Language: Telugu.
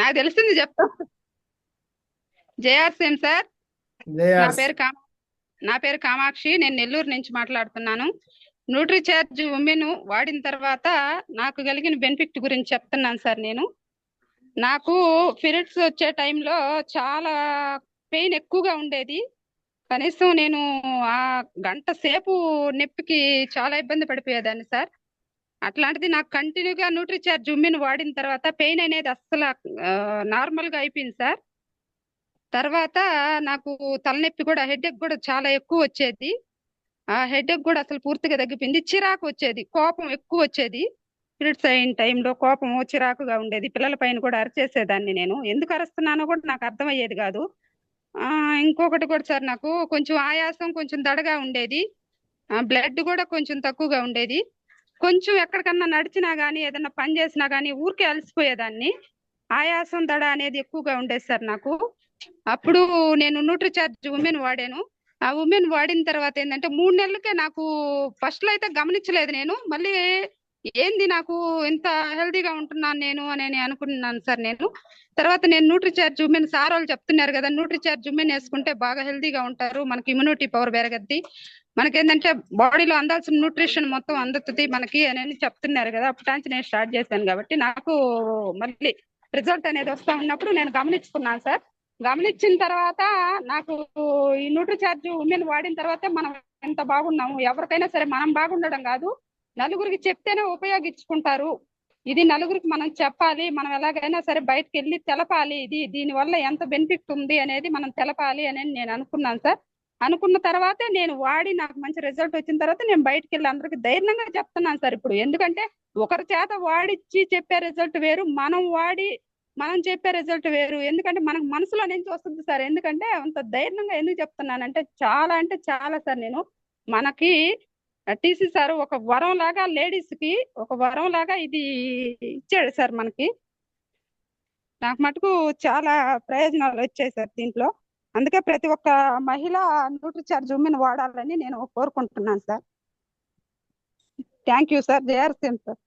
నాకు తెలిసింది చెప్తా. JRCM sir. నా జేఆర్స్ పేరు కామా నా పేరు కామాక్షి. నేను నెల్లూరు నుంచి మాట్లాడుతున్నాను. న్యూట్రీచార్జ్ ఉమెన్ వాడిన తర్వాత నాకు కలిగిన బెనిఫిట్ గురించి చెప్తున్నాను సార్. నాకు పీరియడ్స్ వచ్చే టైంలో చాలా పెయిన్ ఎక్కువగా ఉండేది. కనీసం నేను ఆ గంట సేపు నొప్పికి చాలా ఇబ్బంది పడిపోయేదాన్ని సార్. అట్లాంటిది నాకు కంటిన్యూగా న్యూట్రీచార్జ్ ఉమెన్ వాడిన తర్వాత పెయిన్ అనేది అస్సలు నార్మల్ గా అయిపోయింది సార్. తర్వాత నాకు తలనొప్పి కూడా, హెడేక్ కూడా చాలా ఎక్కువ వచ్చేది. ఆ హెడేక్ కూడా అసలు పూర్తిగా తగ్గిపోయింది. చిరాకు వచ్చేది, కోపం ఎక్కువ వచ్చేది. పీరియడ్స్ అయిన టైంలో కోపము చిరాకుగా ఉండేది. పిల్లల పైన కూడా అరిచేసేదాన్ని. నేను ఎందుకు అరుస్తున్నానో కూడా నాకు అర్థమయ్యేది కాదు. ఇంకొకటి కూడా సార్, నాకు కొంచెం ఆయాసం, కొంచెం దడగా ఉండేది. బ్లడ్ కూడా కొంచెం తక్కువగా ఉండేది. కొంచెం ఎక్కడికన్నా నడిచినా గానీ, ఏదన్నా పని చేసినా గానీ ఊరికే అలసిపోయేదాన్ని. ఆయాసం దడ అనేది ఎక్కువగా ఉండేది సార్ నాకు. అప్పుడు నేను న్యూట్రీచార్జ్ ఉమెన్ వాడాను. ఆ ఉమెన్ వాడిన తర్వాత ఏంటంటే 3 నెలలకే నాకు, ఫస్ట్ లో అయితే గమనించలేదు నేను. మళ్ళీ ఏంది నాకు ఇంత హెల్దీగా ఉంటున్నాను నేను అని అనుకున్నాను సార్ నేను. తర్వాత నేను న్యూట్రీచార్జ్ ఉమెన్, సార్ వాళ్ళు చెప్తున్నారు కదా, న్యూట్రీచార్జ్ ఉమెన్ వేసుకుంటే బాగా హెల్దీగా ఉంటారు, మనకి ఇమ్యూనిటీ పవర్ పెరగద్ది, మనకేంటంటే బాడీలో అందాల్సిన న్యూట్రిషన్ మొత్తం అందుతుంది మనకి అని చెప్తున్నారు కదా. అప్పటి నేను స్టార్ట్ చేశాను కాబట్టి నాకు మళ్ళీ రిజల్ట్ అనేది వస్తా ఉన్నప్పుడు నేను గమనించుకున్నాను సార్. గమనించిన తర్వాత నాకు ఈ న్యూట్రీచార్జ్ ఉమెన్ వాడిన తర్వాత మనం ఎంత బాగున్నాము, ఎవరికైనా సరే మనం బాగుండడం కాదు, నలుగురికి చెప్తేనే ఉపయోగించుకుంటారు. ఇది నలుగురికి మనం చెప్పాలి, మనం ఎలాగైనా సరే బయటకు వెళ్ళి తెలపాలి, దీని వల్ల ఎంత బెనిఫిట్ ఉంది అనేది మనం తెలపాలి అని నేను అనుకున్నాను సార్. అనుకున్న తర్వాతే నేను వాడి నాకు మంచి రిజల్ట్ వచ్చిన తర్వాత నేను బయటకు వెళ్ళి అందరికి ధైర్యంగా చెప్తున్నాను సార్ ఇప్పుడు. ఎందుకంటే ఒకరి చేత వాడిచ్చి చెప్పే రిజల్ట్ వేరు, మనం వాడి మనం చెప్పే రిజల్ట్ వేరు. ఎందుకంటే మనకు మనసులో నుంచి వస్తుంది సార్. ఎందుకంటే అంత ధైర్యంగా ఎందుకు చెప్తున్నానంటే, అంటే చాలా సార్, మనకి టీసీ సార్ ఒక వరం లాగా, లేడీస్ కి ఒక వరం లాగా ఇది ఇచ్చాడు సార్ మనకి. నాకు మటుకు చాలా ప్రయోజనాలు వచ్చాయి సార్ దీంట్లో. అందుకే ప్రతి ఒక్క మహిళ న్యూట్రీచార్జ్ ఉమెన్ వాడాలని నేను కోరుకుంటున్నాను sir. Thank you sir. JRCM sir.